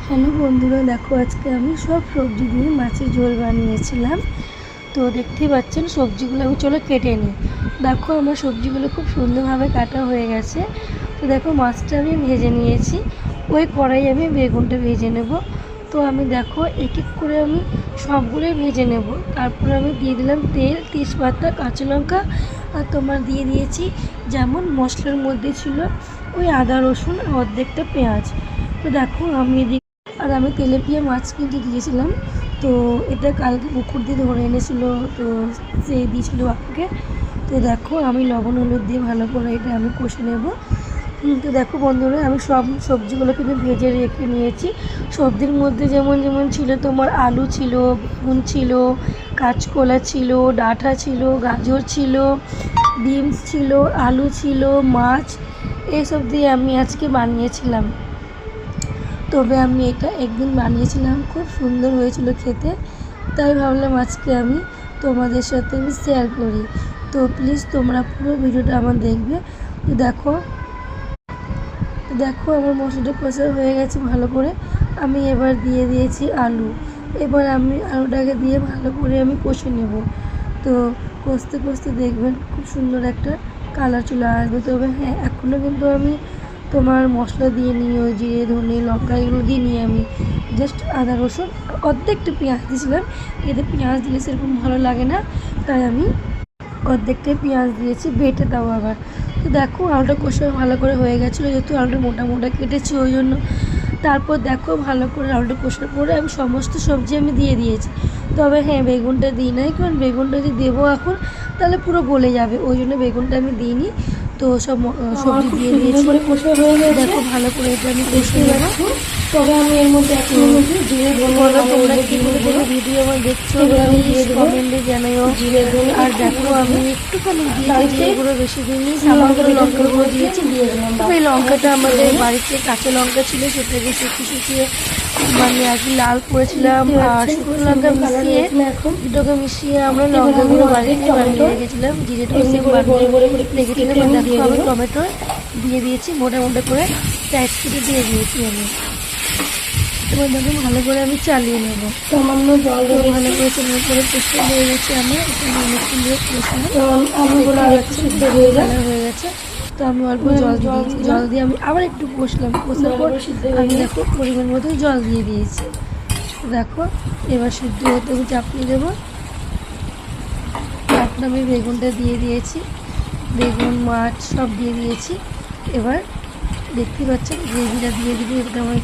Hello বন্ধুরা, দেখো আজকে আমি সব সবজি দিয়ে মাছের ঝোল বানিয়েছিলাম। তো দেখতেই পাচ্ছেন সবজিগুলো আমি চলো কেটে নিই। দেখো আমার সবজিগুলো খুব সুন্দরভাবে কাটা হয়ে গেছে। তো দেখো মাছটা আমি ভেজে নিয়েছি, ওই কড়াই আমি বেগুনটা ভেজে নেব। তো আমি দেখো এক এক করে আমি সবগুলোই ভেজে নেব। তারপর আমি দিয়ে দিলাম তেল, তেজপাতা, কাঁচা লঙ্কা, আর তোমার দিয়ে দিয়েছি যেমন মশলার মধ্যে ছিল ওই আদা রসুন অর্ধেকটা পেঁয়াজ। তো দেখো আমি তেলাপিয়া মাছ কিনতে দিয়েছিলাম। তো এটা কালকে পুকুর দিয়ে ধরে এনেছিলো, তো সে দিয়েছিলো বাবাকে। তো দেখো আমি লবণ হলুদ দিয়ে ভালো করে এটা আমি কষে নেব। তো দেখো বন্ধুরা, আমি সব সবজিগুলো কিন্তু ভেজে রেখে নিয়েছি। সবজির মধ্যে যেমন যেমন ছিল তোমার আলু ছিল, বেগুন ছিল, কাঁচকলা ছিল, ডাঁটা ছিল, গাজর ছিল, বিনস ছিল, আলু ছিল, মাছ, এইসব দিয়ে আমি আজকে বানিয়েছিলাম। তবে আমি এটা একদিন বানিয়েছিলাম, খুব সুন্দর হয়েছিল খেতে। তাই ভাবলাম আজকে আমি তোমাদের সাথে শেয়ার করি। তো প্লিজ তোমরা পুরো ভিডিওটা আমার দেখবে। তো দেখো আমার মশলাটা কষা হয়ে গেছে ভালো করে। আমি এবার দিয়ে দিয়েছি আলু। এবার আমি আলুটাকে দিয়ে ভালো করে আমি কষে নেব। তো কষতে কষতে দেখবেন খুব সুন্দর একটা কালার চলে আসবে। তবে হ্যাঁ, এখনও কিন্তু আমি তোমার মশলা দিয়ে নিই, ওই জিরে ধনে লঙ্কা এগুলো দিয়ে নিই। আমি জাস্ট আদা রসুন অর্ধেকটা পেঁয়াজ দিয়েছিলাম, এতে পেঁয়াজ দিলে সেরকম ভালো লাগে না, তাই আমি অর্ধেকটাই পেঁয়াজ দিয়েছি, বেটে দাও আবার। তো দেখো আলুটা কষা ভালো করে হয়ে গেছিলো, যেহেতু আলুটা মোটা মোটা কেটেছি ওই জন্য। তারপর দেখো ভালো করে আলুটা কষার পরে আমি সমস্ত সবজি আমি দিয়ে দিয়েছি। তবে হ্যাঁ, বেগুনটা দিই নাই, কারণ বেগুনটা যদি দেবো এখন তাহলে পুরো গলে যাবে, ওই জন্য বেগুনটা আমি দিইনি। তো সব সবজি দিয়ে দিয়েছি, কষা হয়ে গেছে। দেখো ভালো করে এটা আমি কষে নেব। তবে আমি এর মধ্যে এখন জিরে বলো তোমরা কি করে দেখে ভিডিও আমার দেখছো, প্লিজ কমেন্টে জানাও। আর দেখো আমি একটুখানি দিয়েছি জিরে গুঁড়ো, বেশি দিইনি, সামান্য লঙ্কা গুঁড়ো দিয়েছি। তবে এই লঙ্কাটা আমাদের বাড়িতে কাঁচা লঙ্কা ছিল, সেটাকে শুকিয়ে মানে আর কি লাল করেছিলাম, আর শুকনো লঙ্কা মিশিয়ে দুটোকে মিশিয়ে আমরা লঙ্কা গুঁড়ো বাড়িতে বানিয়ে রেখেছিলাম, জিরেটাও সেম বানিয়ে রেখেছিলাম। দেখো আমি টমেটো দিয়ে দিয়েছি মোটা মোটা করে, প্যাচ কেটে দিয়ে দিয়েছি আমি। এবার দেখো ভালো করে আমি চালিয়ে নেব। সামান্য জল দিয়ে ভালো করে চালিয়ে করে কষতে হয়ে গেছে। আমি এখানে অনেকক্ষণ দিয়ে কষলাম, আলুগুলো আরেকটু সিদ্ধ হয়ে যায়। ভালো হয়ে গেছে। তো আমি অল্প জল দিয়েছি, জল দিয়ে আমি আবার একটু কষলাম, কষার পর আমি দেখো পরিমাণ মতো জল দিয়ে দিয়েছি। দেখো এবার সিদ্ধ হতে আমি চাপিয়ে দেবো। তারপর আমি বেগুনটা দিয়ে দিয়েছি, বেগুন মাছ সব দিয়ে দিয়েছি। এবার দেখতে পাচ্ছেন গ্রেভিটা দিয়ে দিবি, এটা আমার